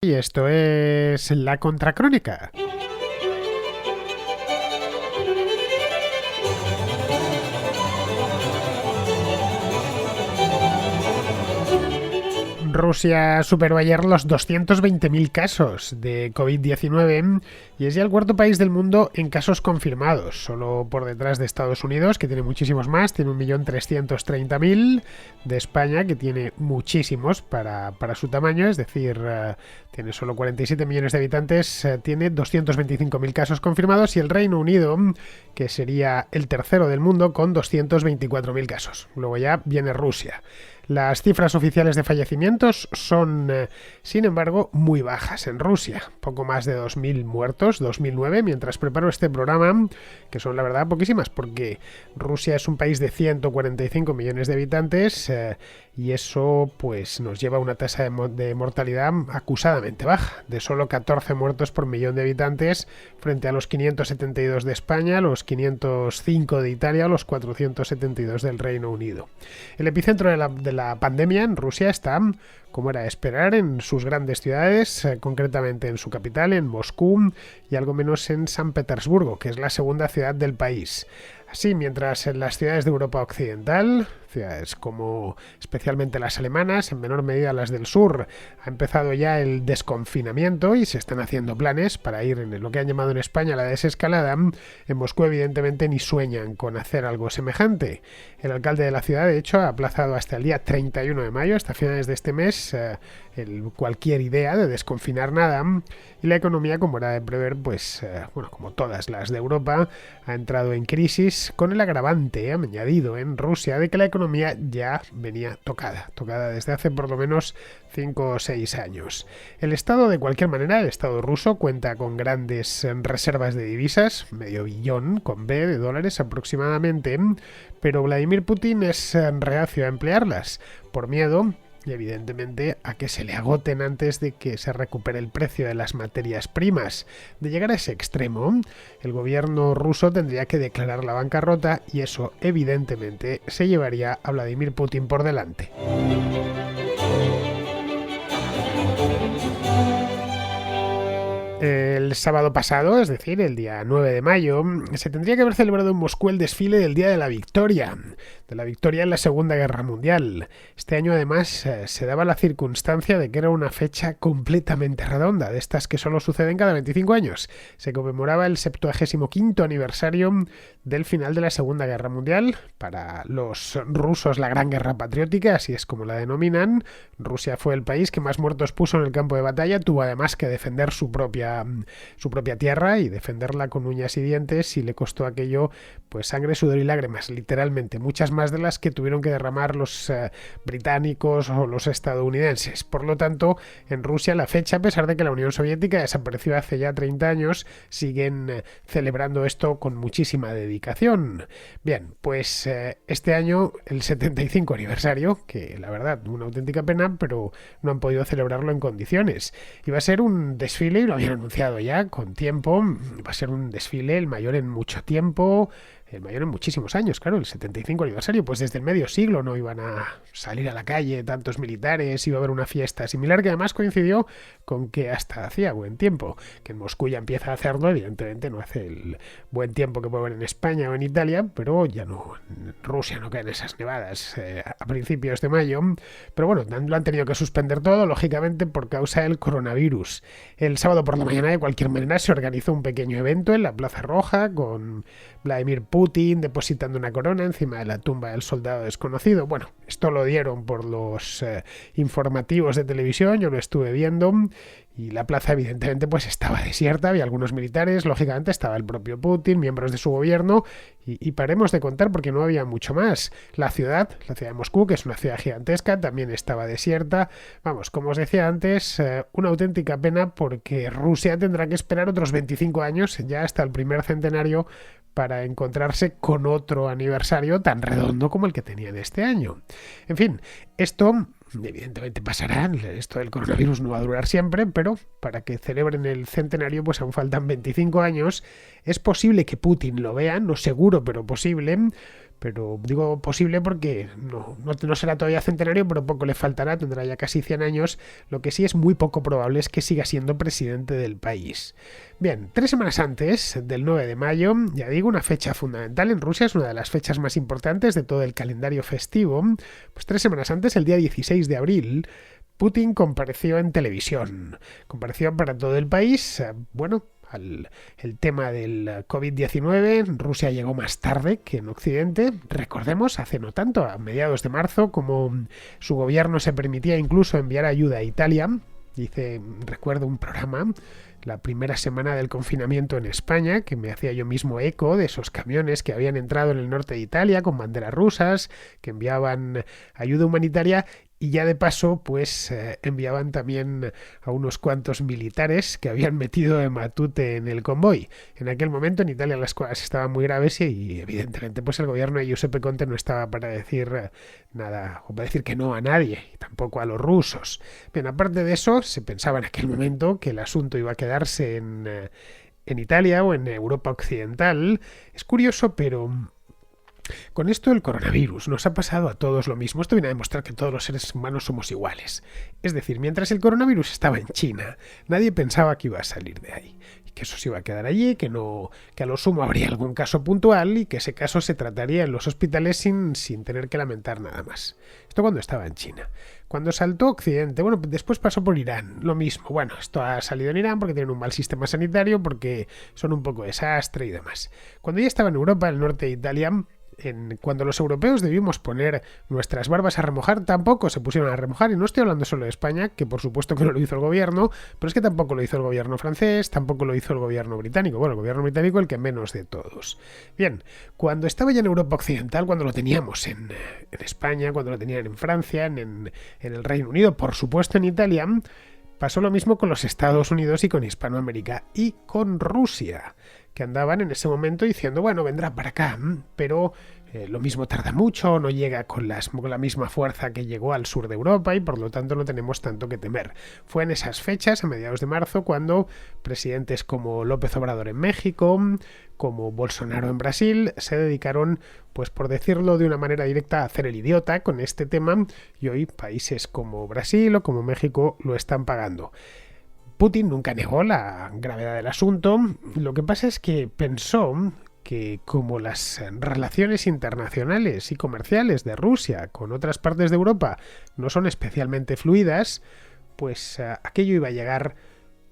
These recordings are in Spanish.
Y esto es La Contracrónica. Rusia superó ayer los 220.000 casos de COVID-19 y es ya el cuarto país del mundo en casos confirmados, solo por detrás de Estados Unidos, que tiene muchísimos más, tiene 1.330.000, de España, que tiene muchísimos para su tamaño, es decir, tiene solo 47 millones de habitantes, tiene 225.000 casos confirmados, y el Reino Unido, que sería el tercero del mundo, con 224.000 casos. Luego ya viene Rusia. Las cifras oficiales de fallecimientos son, sin embargo, muy bajas en Rusia. Poco más de 2.000 muertos, 2009, mientras preparo este programa, que son la verdad poquísimas, porque Rusia es un país de 145 millones de habitantes y eso pues nos lleva a una tasa de mortalidad acusadamente baja, de solo 14 muertos por millón de habitantes, frente a los 572 de España, los 505 de Italia, los 472 del Reino Unido. El epicentro de la pandemia en Rusia está, como era de esperar, en sus grandes ciudades, concretamente en su capital, en Moscú, y algo menos en San Petersburgo, que es la segunda ciudad del país. Así, mientras en las ciudades de Europa Occidental, ciudades como especialmente las alemanas, en menor medida las del sur, ha empezado ya el desconfinamiento y se están haciendo planes para ir en lo que han llamado en España la desescalada. En Moscú, evidentemente, ni sueñan con hacer algo semejante. El alcalde de la ciudad, de hecho, ha aplazado hasta el día 31 de mayo, hasta finales de este mes, cualquier idea de desconfinar nada, y la economía, como era de prever, pues, como todas las de Europa, ha entrado en crisis, con el agravante añadido en Rusia de que la economía ya venía tocada desde hace por lo menos 5 o 6 años. El Estado, de cualquier manera, el Estado ruso cuenta con grandes reservas de divisas, medio billón con B de dólares aproximadamente, pero Vladimir Putin es reacio a emplearlas, por miedo, y evidentemente, a que se le agoten antes de que se recupere el precio de las materias primas. De llegar a ese extremo, el gobierno ruso tendría que declarar la bancarrota, y eso evidentemente se llevaría a Vladimir Putin por delante. El sábado pasado, es decir, el día 9 de mayo, se tendría que haber celebrado en Moscú el desfile del Día de la Victoria en la Segunda Guerra Mundial. Este año, además, se daba la circunstancia de que era una fecha completamente redonda, de estas que solo suceden cada 25 años. Se conmemoraba el 75º aniversario del final de la Segunda Guerra Mundial. Para los rusos, la Gran Guerra Patriótica, así es como la denominan. Rusia fue el país que más muertos puso en el campo de batalla, tuvo además que defender su propia tierra y defenderla con uñas y dientes, y le costó aquello pues sangre, sudor y lágrimas, literalmente, muchas más de las que tuvieron que derramar los británicos o los estadounidenses. Por lo tanto, en Rusia la fecha, a pesar de que la Unión Soviética desapareció hace ya 30 años, siguen celebrando esto con muchísima dedicación. Bien, pues este año el 75 aniversario, que la verdad, una auténtica pena, pero no han podido celebrarlo en condiciones. Iba a ser un desfile, y lo habían anunciado ya con tiempo, va a ser un desfile el mayor en mucho tiempo, el mayor en muchísimos años, claro, el 75 aniversario, pues desde el medio siglo no iban a salir a la calle tantos militares, iba a haber una fiesta similar, que además coincidió con que hasta hacía buen tiempo, que en Moscú ya empieza a hacerlo, evidentemente no hace el buen tiempo que puede haber en España o en Italia, pero ya no, en Rusia no caen esas nevadas a principios de mayo, pero bueno, lo han tenido que suspender todo, lógicamente por causa del coronavirus. El sábado por la mañana, de cualquier manera, se organizó un pequeño evento en la Plaza Roja con Vladimir Putin depositando una corona encima de la tumba del soldado desconocido. Bueno, esto lo dieron por los informativos de televisión, yo lo estuve viendo, y la plaza evidentemente pues estaba desierta, había algunos militares, lógicamente estaba el propio Putin, miembros de su gobierno, y paremos de contar porque no había mucho más. La ciudad de Moscú, que es una ciudad gigantesca, también estaba desierta. Vamos, como os decía antes, una auténtica pena, porque Rusia tendrá que esperar otros 25 años, ya hasta el primer centenario, para encontrarse con otro aniversario tan redondo como el que tenían este año. En fin, esto evidentemente pasará, esto del coronavirus no va a durar siempre, pero para que celebren el centenario pues aún faltan 25 años. Es posible que Putin lo vea, no seguro, pero posible, Pero digo posible porque no será todavía centenario, pero poco le faltará, tendrá ya casi 100 años. Lo que sí es muy poco probable es que siga siendo presidente del país. Bien, 3 semanas antes del 9 de mayo, ya digo, una fecha fundamental en Rusia, es una de las fechas más importantes de todo el calendario festivo. Pues 3 semanas antes, el día 16 de abril, Putin compareció en televisión. Compareció para todo el país, el tema del COVID-19. Rusia llegó más tarde que en Occidente. Recordemos, hace no tanto, a mediados de marzo, como su gobierno se permitía incluso enviar ayuda a Italia. Recuerdo un programa, la primera semana del confinamiento en España, que me hacía yo mismo eco de esos camiones que habían entrado en el norte de Italia con banderas rusas, que enviaban ayuda humanitaria. Y ya de paso, pues enviaban también a unos cuantos militares que habían metido de matute en el convoy. En aquel momento en Italia las cosas estaban muy graves y evidentemente pues el gobierno de Giuseppe Conte no estaba para decir nada, o para decir que no a nadie, y tampoco a los rusos. Bien, aparte de eso, se pensaba en aquel momento que el asunto iba a quedarse en Italia o en Europa Occidental. Es curioso, pero con esto del coronavirus nos ha pasado a todos lo mismo. Esto viene a demostrar que todos los seres humanos somos iguales. Es decir, mientras el coronavirus estaba en China, nadie pensaba que iba a salir de ahí, y que eso se iba a quedar allí, que a lo sumo habría algún caso puntual y que ese caso se trataría en los hospitales sin tener que lamentar nada más. Esto cuando estaba en China. Cuando saltó Occidente, después pasó por Irán, lo mismo. Bueno, esto ha salido en Irán porque tienen un mal sistema sanitario, porque son un poco desastre y demás. Cuando ya estaba en Europa, el norte de Italia, cuando los europeos debimos poner nuestras barbas a remojar, tampoco se pusieron a remojar. Y no estoy hablando solo de España, que por supuesto que no lo hizo el gobierno, pero es que tampoco lo hizo el gobierno francés, tampoco lo hizo el gobierno británico. Bueno, el gobierno británico el que menos de todos. Bien, cuando estaba ya en Europa Occidental, cuando lo teníamos en España, cuando lo tenían en Francia, en el Reino Unido, por supuesto en Italia, pasó lo mismo con los Estados Unidos y con Hispanoamérica y con Rusia, que andaban en ese momento diciendo, bueno, vendrá para acá, pero lo mismo tarda mucho, no llega con la misma fuerza que llegó al sur de Europa y por lo tanto no tenemos tanto que temer. Fue en esas fechas, a mediados de marzo, cuando presidentes como López Obrador en México, como Bolsonaro en Brasil, se dedicaron, pues por decirlo de una manera directa, a hacer el idiota con este tema, y hoy países como Brasil o como México lo están pagando. Putin nunca negó la gravedad del asunto. Lo que pasa es que pensó que como las relaciones internacionales y comerciales de Rusia con otras partes de Europa no son especialmente fluidas, pues aquello iba a llegar,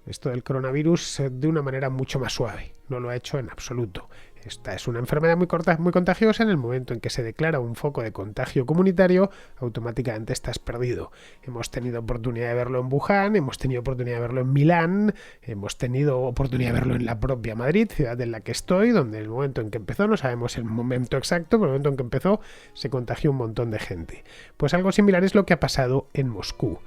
esto del coronavirus, de una manera mucho más suave. No lo ha hecho en absoluto. Esta es una enfermedad muy contagiosa. En el momento en que se declara un foco de contagio comunitario, automáticamente estás perdido. Hemos tenido oportunidad de verlo en Wuhan, hemos tenido oportunidad de verlo en Milán, hemos tenido oportunidad de verlo en la propia Madrid, ciudad en la que estoy, donde en el momento en que empezó, no sabemos el momento exacto, pero en el momento en que empezó se contagió un montón de gente. Pues algo similar es lo que ha pasado en Moscú.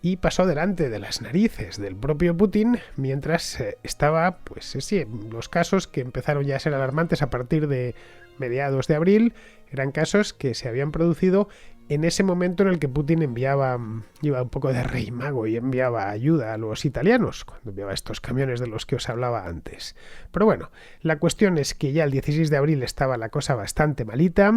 Y pasó delante de las narices del propio Putin mientras estaba, pues sí, los casos que empezaron ya a ser alarmantes a partir de mediados de abril, eran casos que se habían producido en ese momento en el que Putin iba un poco de rey mago y enviaba ayuda a los italianos, cuando enviaba estos camiones de los que os hablaba antes. Pero bueno, la cuestión es que ya el 16 de abril estaba la cosa bastante malita.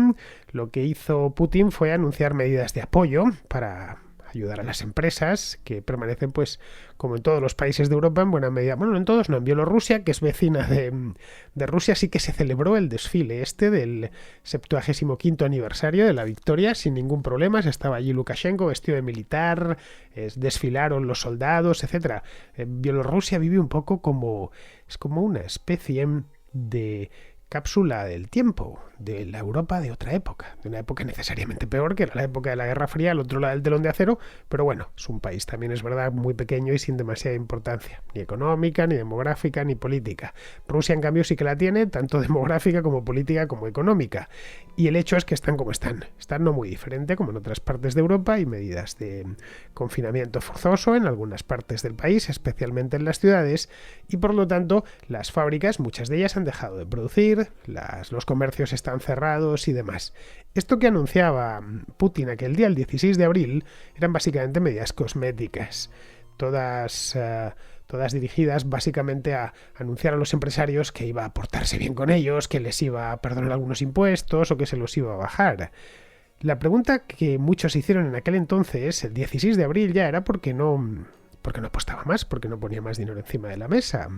Lo que hizo Putin fue anunciar medidas de apoyo para ayudar a las empresas que permanecen, pues, como en todos los países de Europa, en buena medida. Bueno, no en todos, no. En Bielorrusia, que es vecina de Rusia, sí que se celebró el desfile del 75º aniversario de la victoria sin ningún problema. Estaba allí Lukashenko vestido de militar, desfilaron los soldados, etcétera. Bielorrusia vive un poco es como una especie de cápsula del tiempo, de la Europa de otra época, de una época necesariamente peor, que era la época de la Guerra Fría, al otro lado del telón de acero, pero bueno, es un país también, es verdad, muy pequeño y sin demasiada importancia, ni económica, ni demográfica, ni política. Rusia, en cambio, sí que la tiene, tanto demográfica como política como económica, y el hecho es que están como están no muy diferente como en otras partes de Europa, y medidas de confinamiento forzoso en algunas partes del país, especialmente en las ciudades, y por lo tanto las fábricas, muchas de ellas han dejado de producir, los comercios están cerrados y demás. Esto que anunciaba Putin aquel día, el 16 de abril, eran básicamente medidas cosméticas. todas dirigidas básicamente a anunciar a los empresarios que iba a portarse bien con ellos, que les iba a perdonar algunos impuestos o que se los iba a bajar. La pregunta que muchos hicieron en aquel entonces, el 16 de abril ya, era porque no apostaba más, porque no ponía más dinero encima de la mesa.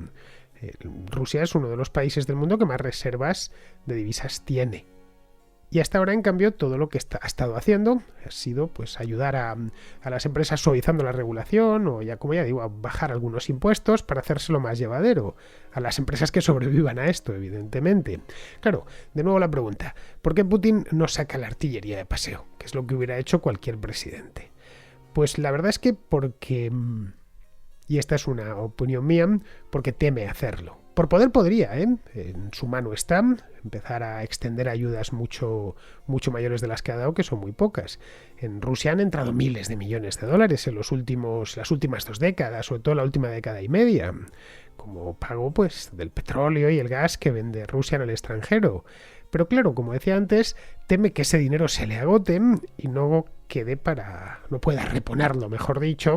Rusia es uno de los países del mundo que más reservas de divisas tiene. Y hasta ahora, en cambio, todo lo que ha estado haciendo ha sido pues ayudar a las empresas suavizando la regulación o, como ya digo, a bajar algunos impuestos para hacérselo más llevadero. A las empresas que sobrevivan a esto, evidentemente. Claro, de nuevo la pregunta, ¿por qué Putin no saca la artillería de paseo? Que es lo que hubiera hecho cualquier presidente. Pues la verdad es que porque, y esta es una opinión mía, porque teme hacerlo. Por poder podría, en su mano está empezar a extender ayudas mucho mayores de las que ha dado, que son muy pocas. En Rusia han entrado miles de millones de dólares en las últimas 2 décadas, sobre todo la última década y media, como pago pues del petróleo y el gas que vende Rusia en el extranjero. Pero claro, como decía antes, teme que ese dinero se le agote y no pueda reponerlo, mejor dicho,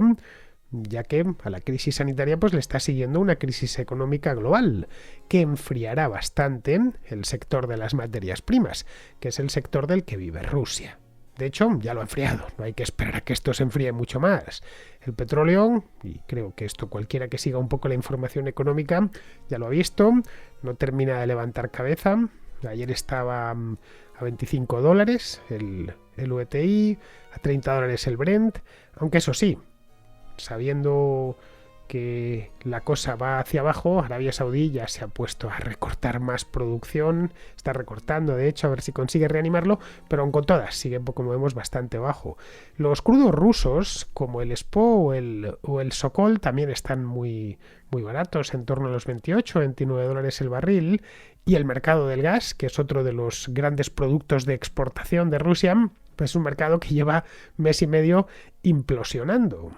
ya que a la crisis sanitaria pues le está siguiendo una crisis económica global que enfriará bastante el sector de las materias primas, que es el sector del que vive Rusia. De hecho, ya lo ha enfriado, no hay que esperar a que esto se enfríe mucho más. El petróleo, y creo que esto cualquiera que siga un poco la información económica ya lo ha visto, no termina de levantar cabeza. Ayer estaba a $25 el WTI, a $30 el Brent, aunque eso sí, sabiendo que la cosa va hacia abajo, Arabia Saudí ya se ha puesto a recortar más producción, está recortando de hecho a ver si consigue reanimarlo, pero aun con todas sigue, como vemos, bastante bajo. Los crudos rusos como el SPO o el Sokol también están muy baratos, en torno a los $28-29 el barril, y el mercado del gas, que es otro de los grandes productos de exportación de Rusia, pues es un mercado que lleva mes y medio implosionando.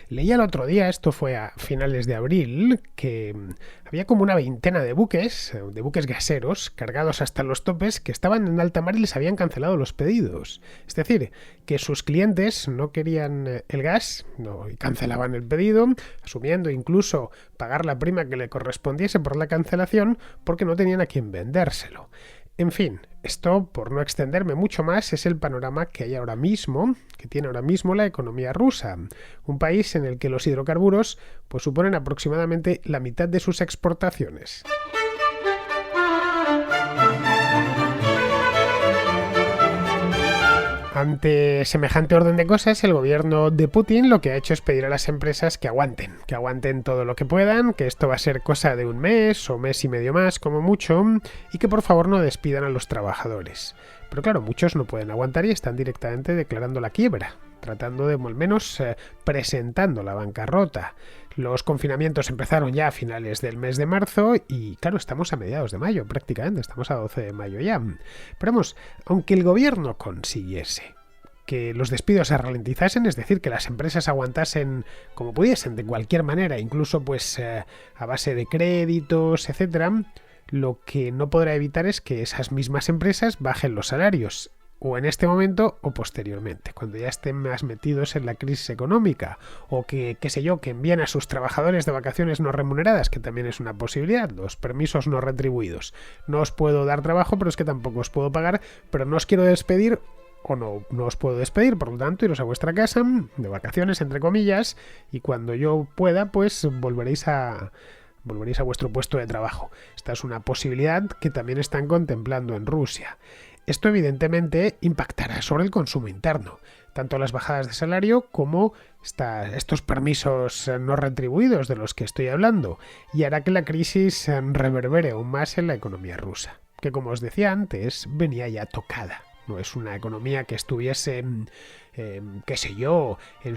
Leía el otro día, esto fue a finales de abril, que había como una veintena de buques gaseros cargados hasta los topes que estaban en alta mar y les habían cancelado los pedidos. Es decir, que sus clientes no querían el gas, y cancelaban el pedido, asumiendo incluso pagar la prima que le correspondiese por la cancelación porque no tenían a quién vendérselo. En fin, esto, por no extenderme mucho más, es el panorama que tiene ahora mismo la economía rusa, un país en el que los hidrocarburos pues suponen aproximadamente la mitad de sus exportaciones. Ante semejante orden de cosas, el gobierno de Putin lo que ha hecho es pedir a las empresas que aguanten todo lo que puedan, que esto va a ser cosa de un mes o mes y medio más como mucho, y que por favor no despidan a los trabajadores. Pero claro, muchos no pueden aguantar y están directamente declarando la quiebra, tratando de, al menos, presentando la bancarrota. Los confinamientos empezaron ya a finales del mes de marzo y, claro, estamos a mediados de mayo prácticamente, estamos a 12 de mayo ya. Pero vamos, aunque el gobierno consiguiese que los despidos se ralentizasen, es decir, que las empresas aguantasen como pudiesen, de cualquier manera, incluso pues a base de créditos, etcétera, lo que no podrá evitar es que esas mismas empresas bajen los salarios, o en este momento o posteriormente, cuando ya estén más metidos en la crisis económica, o que envíen a sus trabajadores de vacaciones no remuneradas, que también es una posibilidad, los permisos no retribuidos. No os puedo dar trabajo, pero es que tampoco os puedo pagar, pero no os quiero despedir, o no os puedo despedir, por lo tanto, iros a vuestra casa, de vacaciones, entre comillas, y cuando yo pueda, pues volveréis a vuestro puesto de trabajo. Esta es una posibilidad que también están contemplando en Rusia. Esto evidentemente impactará sobre el consumo interno, tanto las bajadas de salario como estos permisos no retribuidos de los que estoy hablando, y hará que la crisis reverbere aún más en la economía rusa, que como os decía antes, venía ya tocada. No es una economía que estuviese, en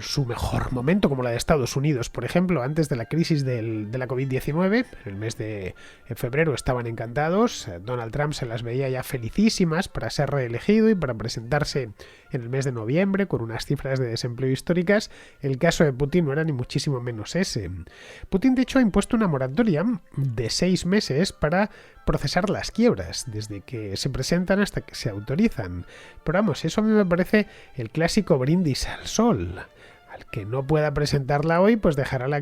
su mejor momento, como la de Estados Unidos, por ejemplo, antes de la crisis de la COVID-19. En el mes de febrero estaban encantados. Donald Trump se las veía ya felicísimas para ser reelegido y para presentarse en el mes de noviembre con unas cifras de desempleo históricas. El caso de Putin no era ni muchísimo menos ese. Putin, de hecho, ha impuesto una moratoria de 6 meses para procesar las quiebras, desde que se presentan hasta que se autorizan. Pero vamos, eso a mí me parece el clásico brindis al sol. Al que no pueda presentarla hoy, pues dejará la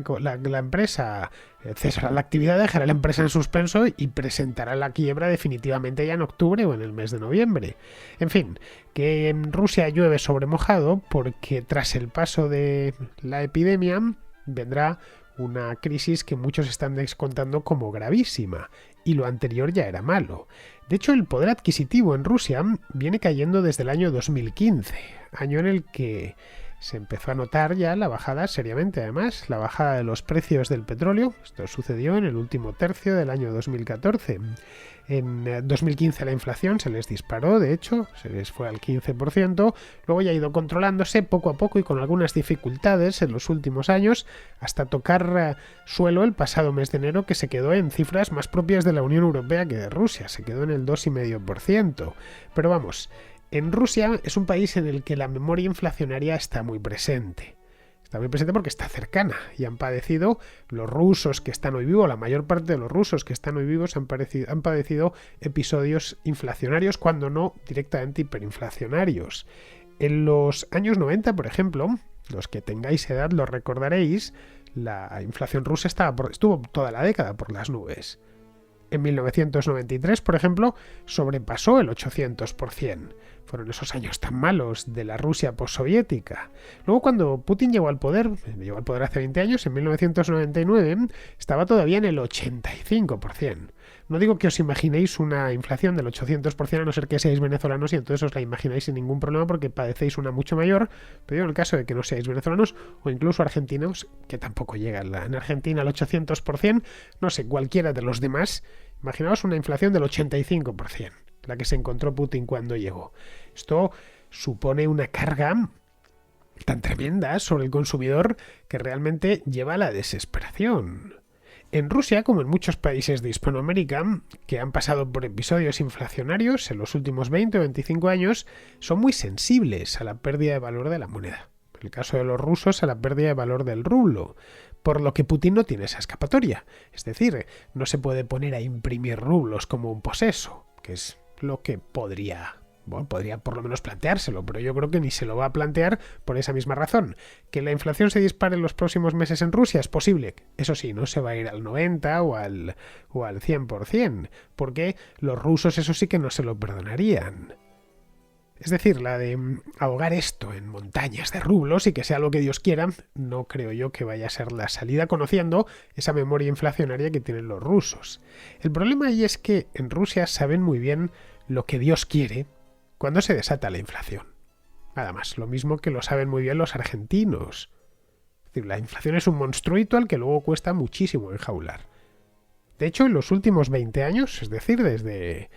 empresa, cesará la actividad, dejará la empresa en suspenso y presentará la quiebra definitivamente ya en octubre o en el mes de noviembre. En fin, que en Rusia llueve sobre mojado porque tras el paso de la epidemia vendrá una crisis que muchos están descontando como gravísima, y lo anterior ya era malo. De hecho, el poder adquisitivo en Rusia viene cayendo desde el año 2015, año en el que se empezó a notar ya la bajada, seriamente además, la bajada de los precios del petróleo. Esto sucedió en el último tercio del año 2014. En 2015 la inflación se les disparó, de hecho, se les fue al 15%, luego ya ha ido controlándose poco a poco y con algunas dificultades en los últimos años, hasta tocar suelo el pasado mes de enero, que se quedó en cifras más propias de la Unión Europea que de Rusia, se quedó en el 2,5%. Pero vamos, en Rusia es un país en el que la memoria inflacionaria está muy presente. Está muy presente porque está cercana y han padecido los rusos que están hoy vivos, la mayor parte de los rusos que están hoy vivos han padecido episodios inflacionarios, cuando no directamente hiperinflacionarios. En los años 90, por ejemplo, los que tengáis edad lo recordaréis, la inflación rusa estuvo toda la década por las nubes. En 1993, por ejemplo, sobrepasó el 800%. Fueron esos años tan malos de la Rusia postsoviética. Luego, cuando Putin llegó al poder hace 20 años, en 1999, estaba todavía en el 85%. No digo que os imaginéis una inflación del 800%, a no ser que seáis venezolanos, y entonces os la imagináis sin ningún problema porque padecéis una mucho mayor, pero en el caso de que no seáis venezolanos o incluso argentinos, que tampoco llega en Argentina al 800%, no sé, cualquiera de los demás, imaginaos una inflación del 85%, la que se encontró Putin cuando llegó. Esto supone una carga tan tremenda sobre el consumidor que realmente lleva a la desesperación. En Rusia, como en muchos países de Hispanoamérica, que han pasado por episodios inflacionarios en los últimos 20 o 25 años, son muy sensibles a la pérdida de valor de la moneda. En el caso de los rusos, a la pérdida de valor del rublo, por lo que Putin no tiene esa escapatoria. Es decir, no se puede poner a imprimir rublos como un poseso, que es lo que podría por lo menos planteárselo, pero yo creo que ni se lo va a plantear por esa misma razón. ¿Que la inflación se dispare en los próximos meses en Rusia? Es posible. Eso sí, no se va a ir al 90 o al 100%, porque los rusos eso sí que no se lo perdonarían. Es decir, la de ahogar esto en montañas de rublos y que sea lo que Dios quiera, no creo yo que vaya a ser la salida, conociendo esa memoria inflacionaria que tienen los rusos. El problema ahí es que en Rusia saben muy bien lo que Dios quiere cuando se desata la inflación. Nada más, lo mismo que lo saben muy bien los argentinos. Es decir, la inflación es un monstruito al que luego cuesta muchísimo enjaular. De hecho, en los últimos 20 años, es decir, desde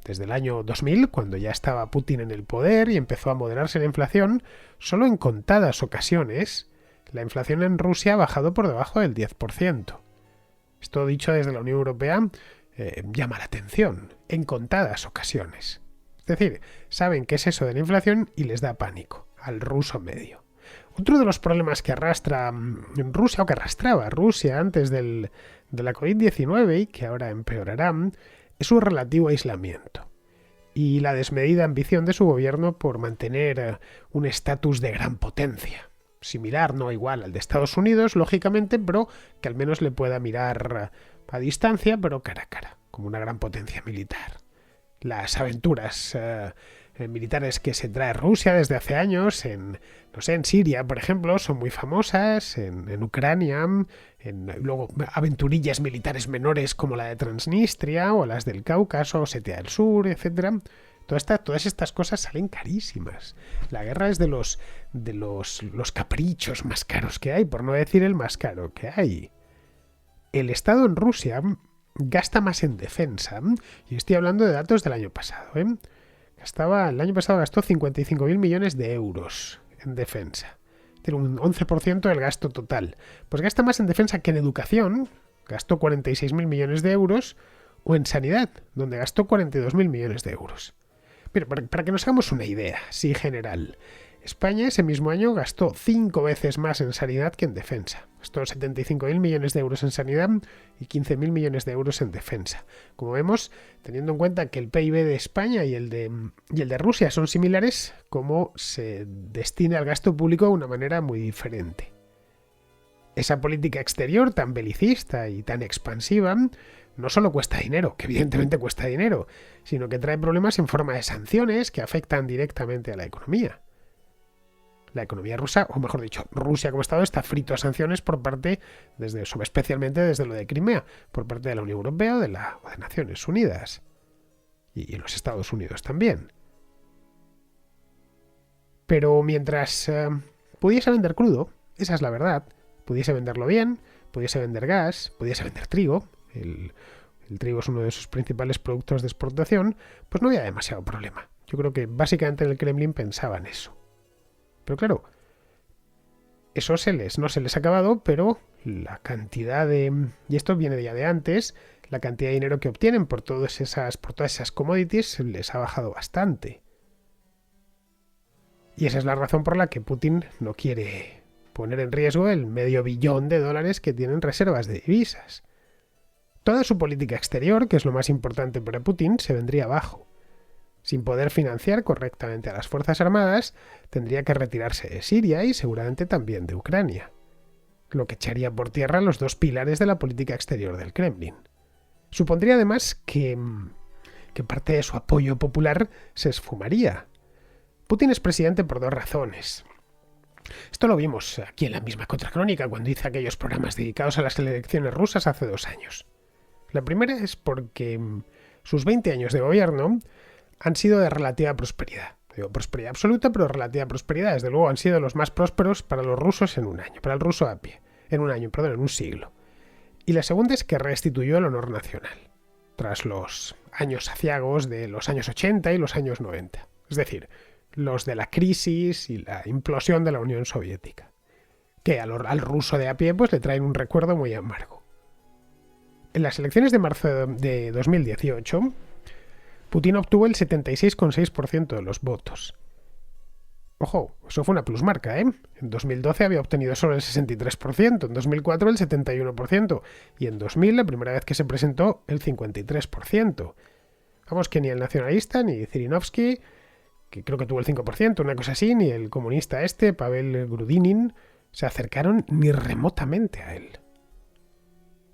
el año 2000, cuando ya estaba Putin en el poder y empezó a moderarse la inflación, solo en contadas ocasiones la inflación en Rusia ha bajado por debajo del 10%. Esto, dicho desde la Unión Europea, llama la atención, en contadas ocasiones. Es decir, saben qué es eso de la inflación y les da pánico al ruso medio. Otro de los problemas que arrastra en Rusia, o que arrastraba Rusia antes de la COVID-19 y que ahora empeorará, es su relativo aislamiento y la desmedida ambición de su gobierno por mantener un estatus de gran potencia. Similar, no igual al de Estados Unidos, lógicamente, pero que al menos le pueda mirar a distancia, pero cara a cara, como una gran potencia militar. Las aventuras militares que se trae Rusia desde hace años, en Siria, por ejemplo, son muy famosas, en Ucrania, luego aventurillas militares menores como la de Transnistria o las del Cáucaso, Osetia del Sur, etc. Todas estas cosas salen carísimas. La guerra es de los caprichos más caros que hay, por no decir el más caro que hay. El Estado en Rusia gasta más en defensa, y estoy hablando de datos del año pasado. El año pasado gastó 55.000 millones de euros en defensa. Tiene un 11% del gasto total. Pues gasta más en defensa que en educación, gastó 46.000 millones de euros, o en sanidad, donde gastó 42.000 millones de euros. Mira, para que nos hagamos una idea, sí, general. España ese mismo año gastó 5 veces más en sanidad que en defensa. Gastó 75.000 millones de euros en sanidad y 15.000 millones de euros en defensa. Como vemos, teniendo en cuenta que el PIB de España y el de Rusia son similares, cómo se destina el gasto público de una manera muy diferente. Esa política exterior tan belicista y tan expansiva no solo cuesta dinero, que evidentemente cuesta dinero, sino que trae problemas en forma de sanciones que afectan directamente a la economía. La economía rusa, o mejor dicho, Rusia como Estado está frito a sanciones por parte, especialmente desde lo de Crimea, por parte de la Unión Europea o de Naciones Unidas. Y los Estados Unidos también. Pero mientras pudiese vender crudo, esa es la verdad, pudiese venderlo bien, pudiese vender gas, pudiese vender trigo, el trigo es uno de sus principales productos de exportación, pues no había demasiado problema. Yo creo que básicamente en el Kremlin pensaban eso. Pero claro, eso no se les ha acabado, pero la cantidad y esto viene ya de antes, la cantidad de dinero que obtienen por todas esas commodities les ha bajado bastante. Y esa es la razón por la que Putin no quiere poner en riesgo el $500 millones que tienen reservas de divisas. Toda su política exterior, que es lo más importante para Putin, se vendría abajo. Sin poder financiar correctamente a las Fuerzas Armadas, tendría que retirarse de Siria y seguramente también de Ucrania, lo que echaría por tierra los dos pilares de la política exterior del Kremlin. Supondría además que parte de su apoyo popular se esfumaría. Putin es presidente por dos razones. Esto lo vimos aquí en la misma Contracrónica cuando hice aquellos programas dedicados a las elecciones rusas hace 2 años. La primera es porque sus 20 años de gobierno han sido de relativa prosperidad. Digo prosperidad absoluta, pero relativa prosperidad. Desde luego han sido los más prósperos para los rusos en un año, para el ruso a pie, en un siglo. Y la segunda es que restituyó el honor nacional, tras los años aciagos de los años 80 y los años 90. Es decir, los de la crisis y la implosión de la Unión Soviética, que al ruso de a pie pues le traen un recuerdo muy amargo. En las elecciones de marzo de 2018, Putin obtuvo el 76,6% de los votos. Ojo, eso fue una plusmarca, ¿eh? En 2012 había obtenido solo el 63%, en 2004 el 71% y en 2000, la primera vez que se presentó, el 53%. Vamos, que ni el nacionalista, ni Zhirinovsky, que creo que tuvo el 5%, una cosa así, ni el comunista Pavel Grudinin, se acercaron ni remotamente a él.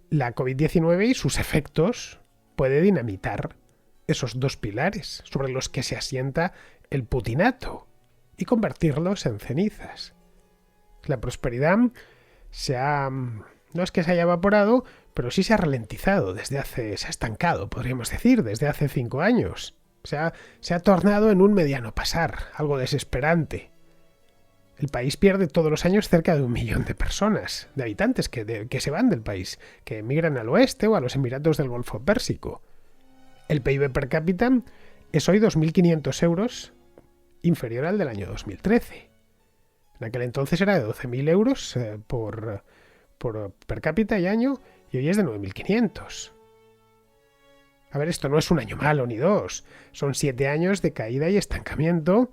La COVID-19 y sus efectos puede dinamitar esos dos pilares sobre los que se asienta el putinato y convertirlos en cenizas. La prosperidad no es que se haya evaporado, pero sí se ha ralentizado se ha estancado, podríamos decir, desde hace 5 años. Se ha tornado en un mediano pasar, algo desesperante. El país pierde todos los años cerca de 1 millón de personas, de habitantes que se van del país, que emigran al oeste o a los Emiratos del Golfo Pérsico. El PIB per cápita es hoy 2.500 euros inferior al del año 2013. En aquel entonces era de 12.000 euros por per cápita y año, y hoy es de 9.500. A ver, esto no es un año malo ni 2, son 7 años de caída y estancamiento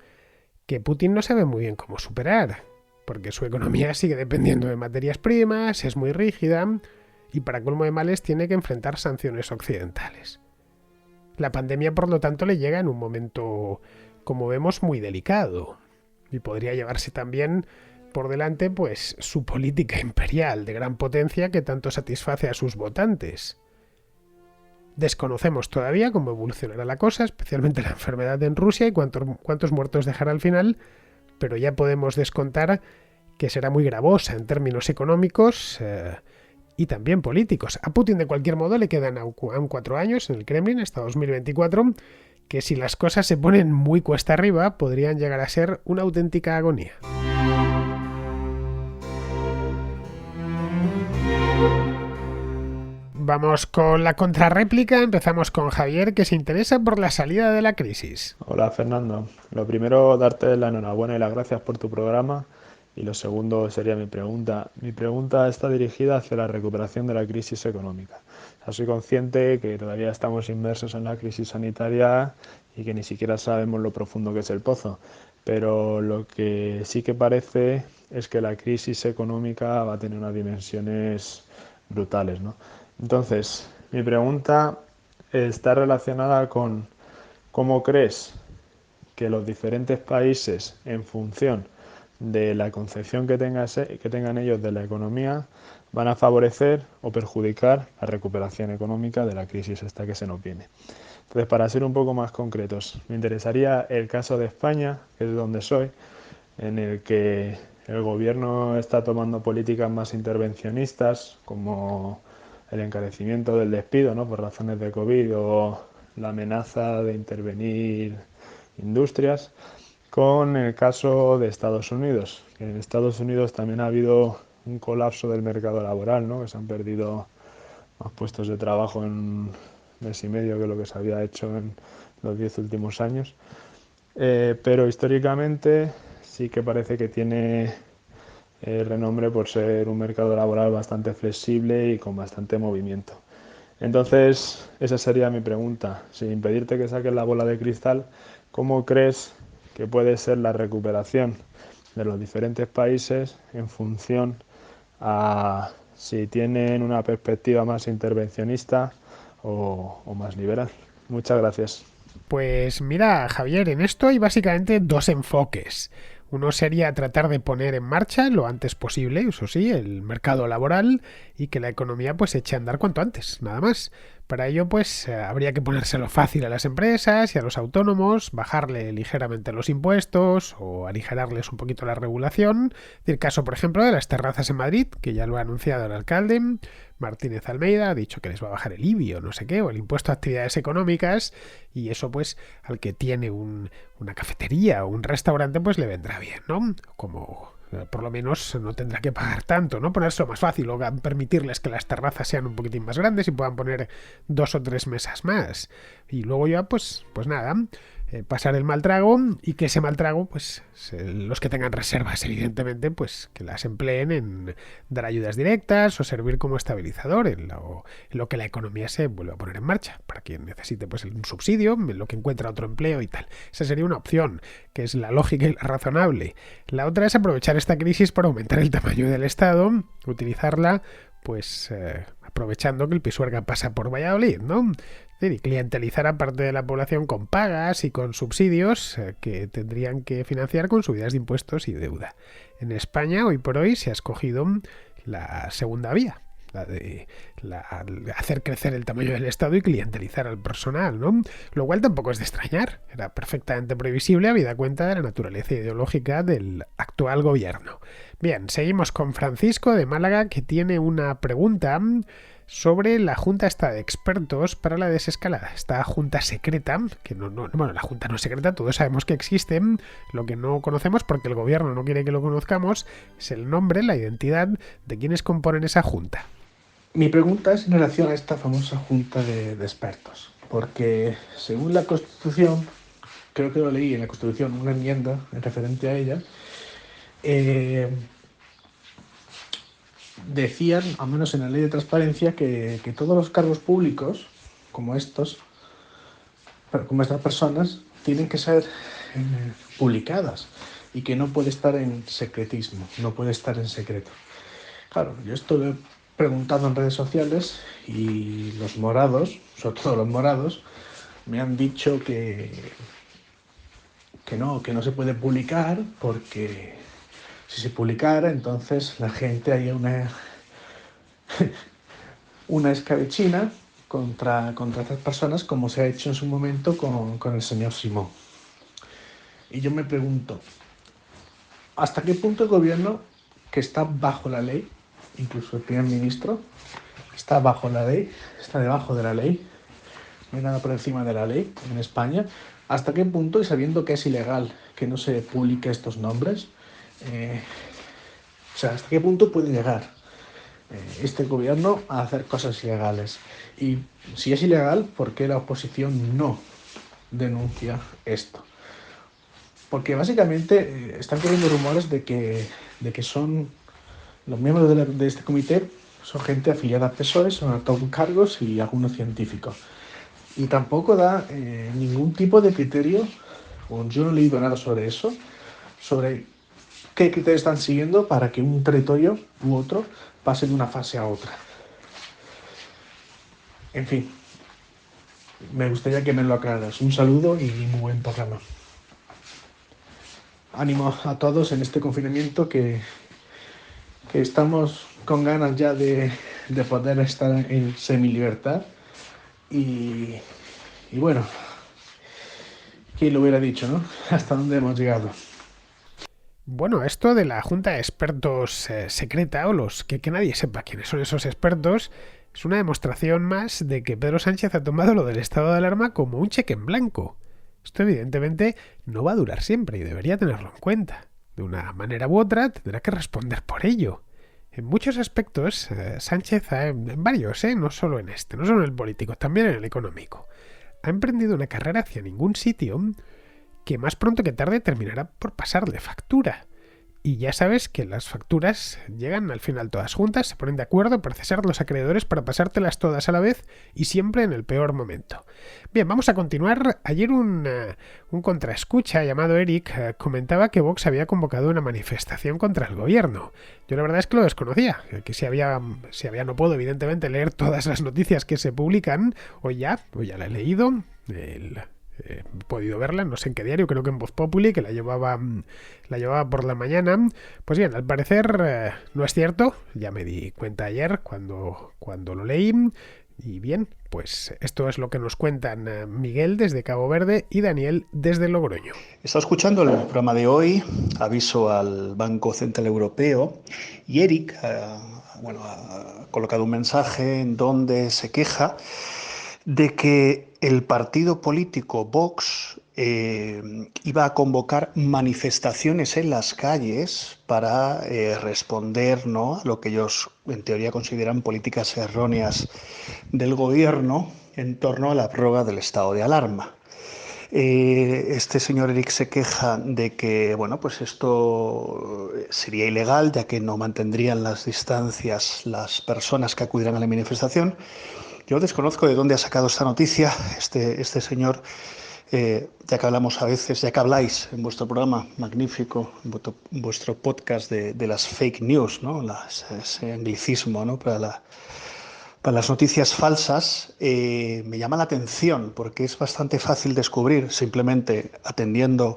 que Putin no sabe muy bien cómo superar, porque su economía sigue dependiendo de materias primas, es muy rígida y para colmo de males tiene que enfrentar sanciones occidentales. La pandemia, por lo tanto, le llega en un momento, como vemos, muy delicado y podría llevarse también por delante pues su política imperial de gran potencia que tanto satisface a sus votantes. Desconocemos todavía cómo evolucionará la cosa, especialmente la enfermedad en Rusia y cuántos muertos dejará al final, pero ya podemos descontar que será muy gravosa en términos económicos y también políticos. A Putin, de cualquier modo, le quedan aún 4 años en el Kremlin, hasta 2024, que si las cosas se ponen muy cuesta arriba, podrían llegar a ser una auténtica agonía. Vamos con la contrarréplica. Empezamos con Javier, que se interesa por la salida de la crisis. Hola Fernando, lo primero darte la enhorabuena y las gracias por tu programa y lo segundo sería mi pregunta. Mi pregunta está dirigida hacia la recuperación de la crisis económica. Soy consciente que todavía estamos inmersos en la crisis sanitaria y que ni siquiera sabemos lo profundo que es el pozo. pero lo que sí que parece es que la crisis económica va a tener unas dimensiones brutales, ¿no? Entonces, mi pregunta está relacionada con cómo crees que los diferentes países, en función de la concepción que tengan ellos de la economía, van a favorecer o perjudicar la recuperación económica de la crisis esta que se nos viene. Entonces, para ser un poco más concretos, me interesaría el caso de España, que es de donde soy, en el que el gobierno está tomando políticas más intervencionistas, como el encarecimiento del despido, ¿no?, por razones de COVID, o la amenaza de intervenir industrias, con el caso de Estados Unidos. En Estados Unidos también ha habido un colapso del mercado laboral, ¿no?, que se han perdido más puestos de trabajo en un mes y medio que lo que se había hecho en los 10 últimos años. Pero históricamente sí que parece que tiene renombre por ser un mercado laboral bastante flexible y con bastante movimiento. Entonces, esa sería mi pregunta. Sin pedirte que saques la bola de cristal, ¿cómo crees que puede ser la recuperación de los diferentes países en función a si tienen una perspectiva más intervencionista o más liberal? Muchas gracias. Pues mira, Javier, en esto hay básicamente dos enfoques. Uno sería tratar de poner en marcha lo antes posible, eso sí, el mercado laboral y que la economía pues eche a andar cuanto antes, nada más. Para ello pues habría que ponérselo fácil a las empresas y a los autónomos, bajarle ligeramente los impuestos o aligerarles un poquito la regulación. El caso, por ejemplo, de las terrazas en Madrid, que ya lo ha anunciado el alcalde Martínez Almeida, ha dicho que les va a bajar el IBI o no sé qué, o el impuesto a actividades económicas, y eso pues al que tiene una cafetería o un restaurante pues le vendrá bien, ¿no? Como por lo menos no tendrá que pagar tanto, ¿no? Ponérselo más fácil o permitirles que las terrazas sean un poquitín más grandes y puedan poner 2 o 3 mesas más. Y luego ya, pues nada, pasar el mal trago y que ese mal trago, pues los que tengan reservas, evidentemente, pues que las empleen en dar ayudas directas o servir como estabilizador en lo que la economía se vuelve a poner en marcha, para quien necesite pues un subsidio, en lo que encuentra otro empleo y tal. Esa sería una opción, que es la lógica y la razonable. La otra es aprovechar esta crisis para aumentar el tamaño del Estado, utilizarla pues aprovechando que el Pisuerga pasa por Valladolid, ¿no? Y clientelizar a parte de la población con pagas y con subsidios que tendrían que financiar con subidas de impuestos y deuda. En España, hoy por hoy, se ha escogido la segunda vía, hacer crecer el tamaño del Estado y clientelizar al personal, ¿no? Lo cual tampoco es de extrañar, era perfectamente previsible habida cuenta de la naturaleza ideológica del actual gobierno. Bien, seguimos con Francisco de Málaga, que tiene una pregunta sobre la junta esta de expertos para la desescalada. Esta junta secreta, que bueno, la junta no es secreta, todos sabemos que existe, lo que no conocemos porque el gobierno no quiere que lo conozcamos es el nombre, la identidad de quienes componen esa junta. Mi pregunta es en relación a esta famosa junta de expertos, porque según la Constitución, creo que lo leí en la Constitución, una enmienda en referente a ella, decían, al menos en la ley de transparencia, que todos los cargos públicos, como estos, como estas personas, tienen que ser publicadas y que no puede estar en secretismo, no puede estar en secreto. Claro, yo esto lo he preguntado en redes sociales y los morados, sobre todo los morados, me han dicho que no se puede publicar porque si se publicara entonces la gente haría una escabechina contra estas personas como se ha hecho en su momento con el señor Simón. Y yo me pregunto, ¿hasta qué punto el gobierno, que está bajo la ley, incluso el primer ministro, está bajo la ley, está debajo de la ley, no hay nada por encima de la ley en España, hasta qué punto, y sabiendo que es ilegal que no se publique estos nombres, hasta qué punto puede llegar este gobierno a hacer cosas ilegales? Y si es ilegal, ¿por qué la oposición no denuncia esto? Porque básicamente están corriendo rumores de que son los miembros de este comité, son gente afiliada a PSOE, son altos cargos y algunos científicos. Y tampoco da ningún tipo de criterio, o yo no he leído nada sobre eso, sobre qué criterios están siguiendo para que un territorio u otro pase de una fase a otra. En fin, me gustaría que me lo aclararas. Un saludo y muy buen programa. Ánimo a todos en este confinamiento que estamos con ganas ya de poder estar en semilibertad. Y bueno, ¿quién lo hubiera dicho, no? ¿Hasta dónde hemos llegado? Bueno, esto de la Junta de Expertos secreta, o los que nadie sepa quiénes son esos expertos, es una demostración más de que Pedro Sánchez ha tomado lo del estado de alarma como un cheque en blanco. Esto evidentemente no va a durar siempre y debería tenerlo en cuenta. De una manera u otra tendrá que responder por ello. En muchos aspectos, Sánchez, en varios, no solo en este, no solo en el político, también en el económico, ha emprendido una carrera hacia ningún sitio que más pronto que tarde terminará por pasarle factura. Y ya sabes que las facturas llegan al final todas juntas, se ponen de acuerdo, procesar los acreedores para pasártelas todas a la vez y siempre en el peor momento. Bien, vamos a continuar. Ayer un contraescucha llamado Eric comentaba que Vox había convocado una manifestación contra el gobierno. Yo la verdad es que lo desconocía, que si había no puedo evidentemente leer todas las noticias que se publican, o ya la he leído, he podido verla, no sé en qué diario, creo que en Voz Populi, que la llevaba por la mañana. Pues bien, al parecer no es cierto, ya me di cuenta ayer cuando lo leí. Y bien, pues esto es lo que nos cuentan Miguel desde Cabo Verde y Daniel desde Logroño. Está escuchando el programa de hoy, aviso al Banco Central Europeo, y Eric ha colocado un mensaje en donde se queja de que el partido político Vox iba a convocar manifestaciones en las calles para responder, ¿no?, a lo que ellos en teoría consideran políticas erróneas del gobierno en torno a la prórroga del estado de alarma. Este señor Eric se queja de que, bueno, pues esto sería ilegal, ya que no mantendrían las distancias las personas que acudirán a la manifestación. Yo desconozco de dónde ha sacado esta noticia este señor, ya que hablamos a veces, ya que habláis en vuestro programa magnífico, en vuestro podcast de las fake news, ¿no?, ese anglicismo, ¿no?, para las noticias falsas, me llama la atención porque es bastante fácil descubrir simplemente atendiendo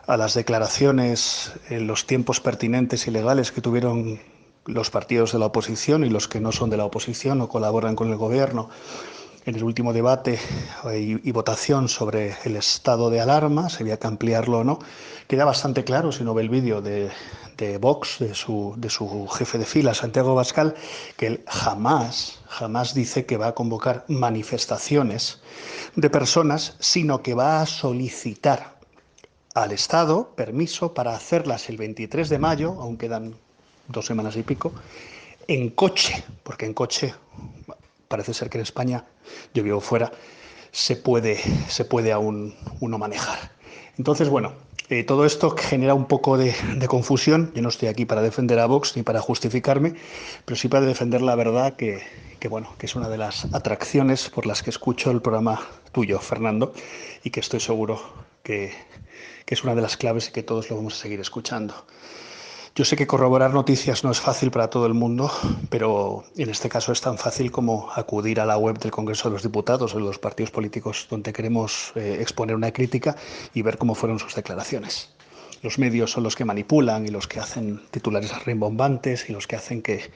a las declaraciones en los tiempos pertinentes y legales que tuvieron los partidos de la oposición y los que no son de la oposición o colaboran con el gobierno en el último debate y votación sobre el estado de alarma, si había que ampliarlo o no. Queda bastante claro, si uno ve el vídeo de Vox, de su jefe de fila, Santiago Abascal, que él jamás dice que va a convocar manifestaciones de personas, sino que va a solicitar al Estado permiso para hacerlas el 23 de mayo, aún quedan 2 semanas y pico, en coche, porque en coche parece ser que en España, yo vivo fuera, se puede aún uno manejar. Entonces, bueno, todo esto genera un poco de confusión. Yo no estoy aquí para defender a Vox ni para justificarme, pero sí para defender la verdad que es una de las atracciones por las que escucho el programa tuyo, Fernando, y que estoy seguro que es una de las claves y que todos lo vamos a seguir escuchando. Yo sé que corroborar noticias no es fácil para todo el mundo, pero en este caso es tan fácil como acudir a la web del Congreso de los Diputados o de los partidos políticos donde queremos exponer una crítica y ver cómo fueron sus declaraciones. Los medios son los que manipulan y los que hacen titulares rimbombantes y los que hacen que,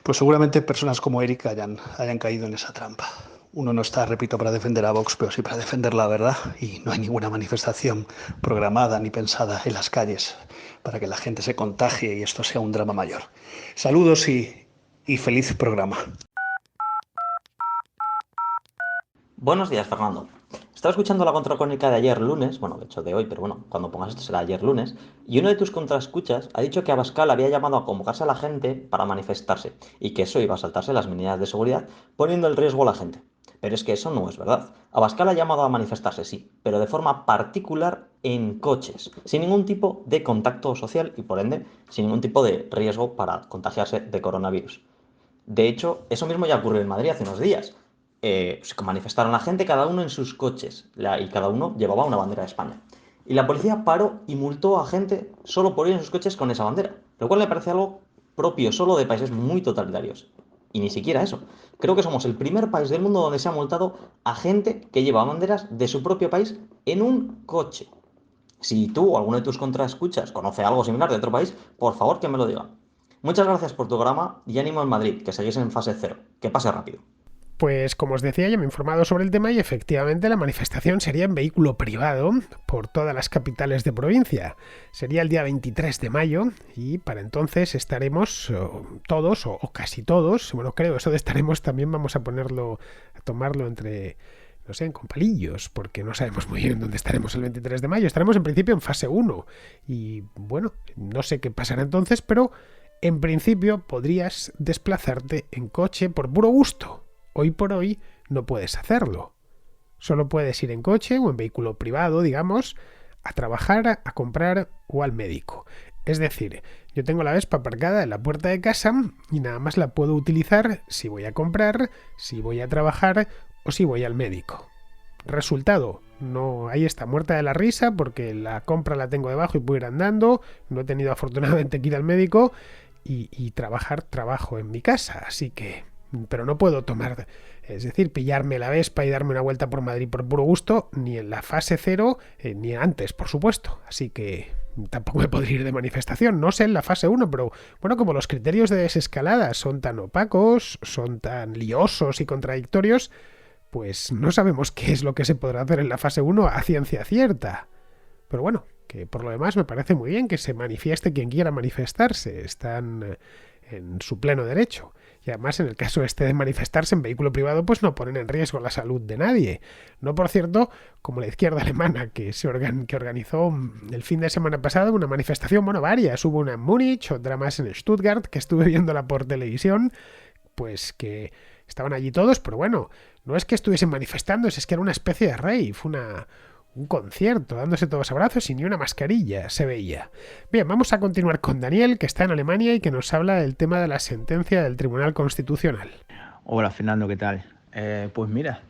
pues seguramente personas como Eric hayan caído en esa trampa. Uno no está, repito, para defender a Vox, pero sí para defender la verdad, y no hay ninguna manifestación programada ni pensada en las calles para que la gente se contagie y esto sea un drama mayor. Saludos y feliz programa. Buenos días, Fernando. Estaba escuchando la contracrónica de ayer lunes, bueno, de hecho de hoy, pero bueno, cuando pongas esto será ayer lunes, y uno de tus contraescuchas ha dicho que Abascal había llamado a convocarse a la gente para manifestarse y que eso iba a saltarse las medidas de seguridad, poniendo en riesgo a la gente. Pero es que eso no es verdad. Abascal ha llamado a manifestarse, sí, pero de forma particular en coches, sin ningún tipo de contacto social y por ende sin ningún tipo de riesgo para contagiarse de coronavirus. De hecho, eso mismo ya ocurrió en Madrid hace unos días. Se manifestaron la gente, cada uno en sus coches, y cada uno llevaba una bandera de España. y la policía paró y multó a gente solo por ir en sus coches con esa bandera, lo cual me parece algo propio solo de países muy totalitarios. Y ni siquiera eso. Creo que somos el primer país del mundo donde se ha multado a gente que lleva banderas de su propio país en un coche. Si tú o alguno de tus contraescuchas conoce algo similar de otro país, por favor que me lo diga. Muchas gracias por tu programa y ánimo en Madrid, que seguís en fase cero. Que pase rápido. Pues como os decía, ya me he informado sobre el tema y efectivamente la manifestación sería en vehículo privado por todas las capitales de provincia. Sería el día 23 de mayo y para entonces estaremos todos o casi todos, bueno, creo eso de estaremos también vamos a ponerlo, a tomarlo entre, no sé, con palillos, porque no sabemos muy bien dónde estaremos el 23 de mayo. Estaremos en principio en fase 1 y bueno, no sé qué pasará entonces, pero en principio podrías desplazarte en coche por puro gusto. Hoy por hoy no puedes hacerlo. Solo puedes ir en coche o en vehículo privado, digamos, a trabajar, a comprar o al médico. Es decir, yo tengo la Vespa aparcada en la puerta de casa y nada más la puedo utilizar si voy a comprar, si voy a trabajar o si voy al médico. Resultado, no, ahí está, muerta de la risa porque la compra la tengo debajo y puedo ir andando, no he tenido afortunadamente que ir al médico y trabajo en mi casa, así que... Pero no puedo tomar, es decir, pillarme la Vespa y darme una vuelta por Madrid por puro gusto, ni en la fase 0, ni antes, por supuesto. Así que tampoco me podría ir de manifestación, no sé en la fase 1, pero bueno, como los criterios de desescalada son tan opacos, son tan liosos y contradictorios, pues no sabemos qué es lo que se podrá hacer en la fase 1 a ciencia cierta. Pero bueno, que por lo demás me parece muy bien que se manifieste quien quiera manifestarse, están en su pleno derecho. Y además, en el caso este de manifestarse en vehículo privado, pues no ponen en riesgo la salud de nadie. No, por cierto, como la izquierda alemana que organizó el fin de semana pasado una manifestación, bueno, varias. Hubo una en Múnich, otra más en Stuttgart, que estuve viéndola por televisión, pues que estaban allí todos, pero bueno, no es que estuviesen manifestando, es que era una especie de rave, un concierto, dándose todos abrazos y ni una mascarilla se veía. Bien, vamos a continuar con Daniel, que está en Alemania y que nos habla del tema de la sentencia del Tribunal Constitucional. Hola Fernando, ¿qué tal? Pues mira,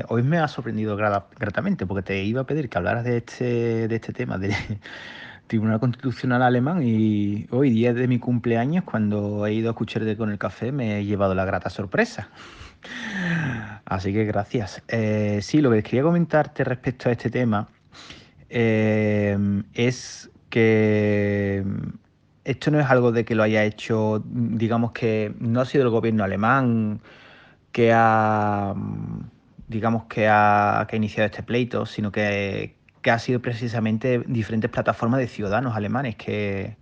hoy me ha sorprendido gratamente porque te iba a pedir que hablaras de este tema del Tribunal Constitucional alemán y hoy, día de mi cumpleaños, cuando he ido a escucharte con el café, me he llevado la grata sorpresa. Así que gracias. Sí, lo que quería comentarte respecto a este tema es que esto no es algo de que lo haya hecho, digamos que no ha sido el gobierno alemán que ha, digamos que ha iniciado este pleito, sino que ha sido precisamente diferentes plataformas de ciudadanos alemanes que,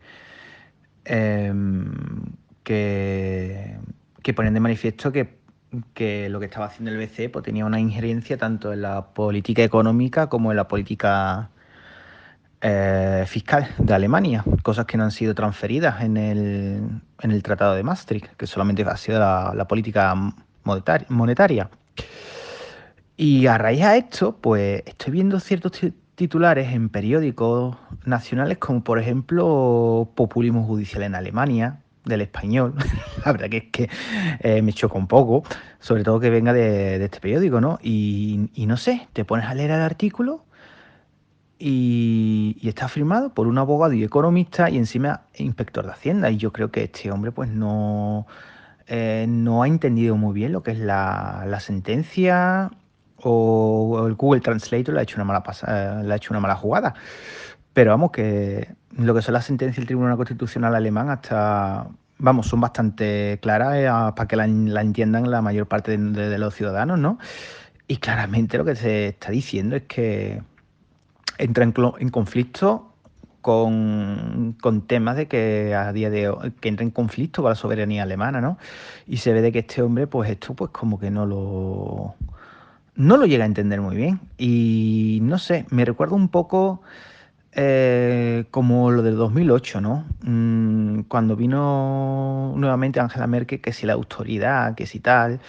que ponen de manifiesto que lo que estaba haciendo el BCE pues, tenía una injerencia tanto en la política económica como en la política fiscal de Alemania, cosas que no han sido transferidas en el Tratado de Maastricht, que solamente ha sido la política monetaria. Y a raíz de esto, pues estoy viendo ciertos titulares en periódicos nacionales como por ejemplo Populismo Judicial en Alemania, del Español. La verdad que es que me choca un poco, sobre todo que venga de este periódico, ¿no? Y no sé, te pones a leer el artículo y está firmado por un abogado y economista y encima inspector de Hacienda. Y yo creo que este hombre pues no ha entendido muy bien lo que es la sentencia o el Google Translator le ha hecho una mala jugada. Pero vamos, que lo que son las sentencias del Tribunal Constitucional alemán son bastante claras para que la entiendan la mayor parte de los ciudadanos, ¿no? Y claramente lo que se está diciendo es que entra en conflicto con temas de que a día de hoy que entra en conflicto con la soberanía alemana, ¿no? Y se ve de que este hombre, pues esto, pues como que no lo llega a entender muy bien. Y no sé, me recuerda un poco como lo del 2008, ¿no? Cuando vino nuevamente Angela Merkel, que si la autoridad, que si tal.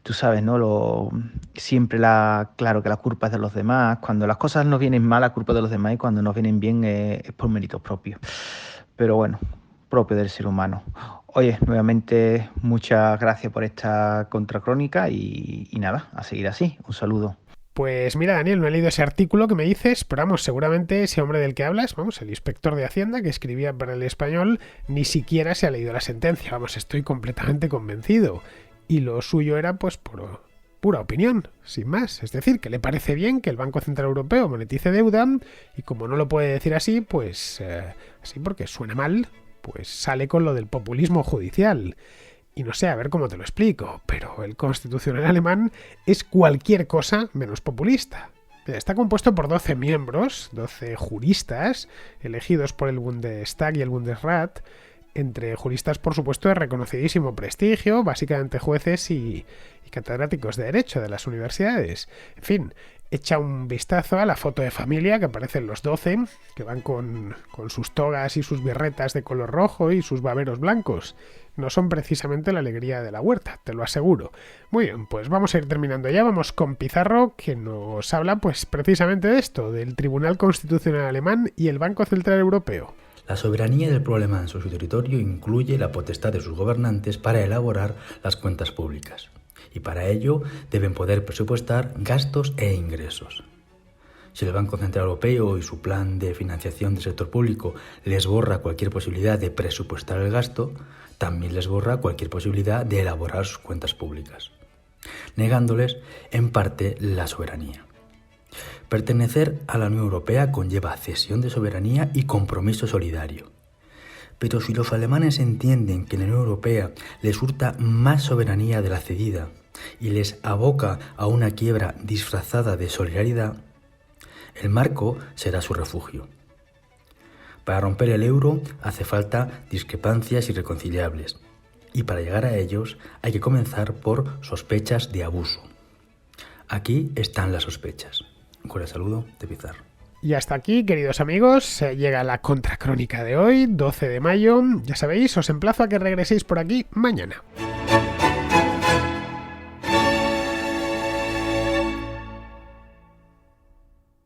Tú sabes, ¿no? Siempre claro que la culpa es de los demás. Cuando las cosas nos vienen mal, la culpa es de los demás y cuando nos vienen bien es por méritos propios. Pero bueno, propio del ser humano. Oye, nuevamente muchas gracias por esta contracrónica y nada, a seguir así. Un saludo. Pues mira, Daniel, no he leído ese artículo que me dices, pero vamos, seguramente ese hombre del que hablas, vamos, el inspector de Hacienda que escribía para el Español, ni siquiera se ha leído la sentencia, vamos, estoy completamente convencido. Y lo suyo era, pues, pura opinión, sin más. Es decir, que le parece bien que el Banco Central Europeo monetice deuda y como no lo puede decir así, pues, así porque suena mal, pues sale con lo del populismo judicial. Y no sé, a ver cómo te lo explico, pero el Constitucional alemán es cualquier cosa menos populista. Está compuesto por 12 miembros, 12 juristas, elegidos por el Bundestag y el Bundesrat, entre juristas, por supuesto, de reconocidísimo prestigio, básicamente jueces y catedráticos de Derecho de las universidades. En fin, echa un vistazo a la foto de familia que aparecen los 12, que van con sus togas y sus birretas de color rojo y sus baberos blancos. No son precisamente la alegría de la huerta, te lo aseguro. Muy bien, pues vamos a ir terminando ya. Vamos con Pizarro, que nos habla pues precisamente de esto, del Tribunal Constitucional Alemán y el Banco Central Europeo. La soberanía del pueblo alemán sobre su territorio incluye la potestad de sus gobernantes para elaborar las cuentas públicas. Y para ello deben poder presupuestar gastos e ingresos. Si el Banco Central Europeo y su plan de financiación del sector público les borra cualquier posibilidad de presupuestar el gasto, también les borra cualquier posibilidad de elaborar sus cuentas públicas, negándoles en parte la soberanía. Pertenecer a la Unión Europea conlleva cesión de soberanía y compromiso solidario. Pero si los alemanes entienden que la Unión Europea les hurta más soberanía de la cedida y les aboca a una quiebra disfrazada de solidaridad, el marco será su refugio. Para romper el euro hace falta discrepancias irreconciliables, y para llegar a ellos hay que comenzar por sospechas de abuso. Aquí están las sospechas. Un cordial saludo de Pizarro. Y hasta aquí, queridos amigos, llega la contracrónica de hoy, 12 de mayo. Ya sabéis, os emplazo a que regreséis por aquí mañana.